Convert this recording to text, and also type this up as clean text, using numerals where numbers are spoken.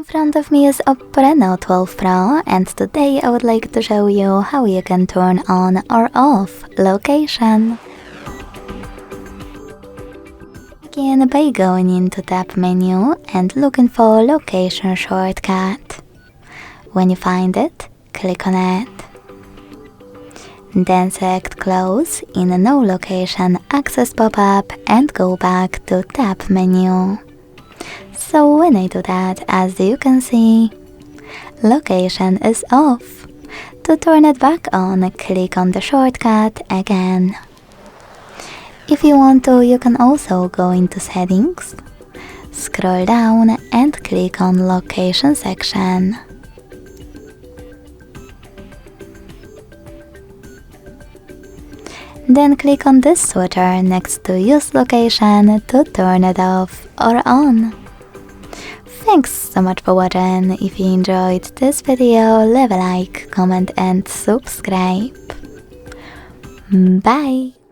In front of me is OPPO Reno 12 Pro, and today I would like to show you how you can turn on or off location. Begin by going into tab menu and looking for location shortcut. When you find it, click on it. Then select close in a no location access pop-up and go back to tab menu. So when I do that, as you can see, location is off. To turn it back on, click on the shortcut again. If you want to, you can also go into settings, scroll down and click on location section. Then click on this switcher next to use location to turn it off or on. Thanks so much for watching. If you enjoyed this video, leave a like, comment and subscribe. Bye!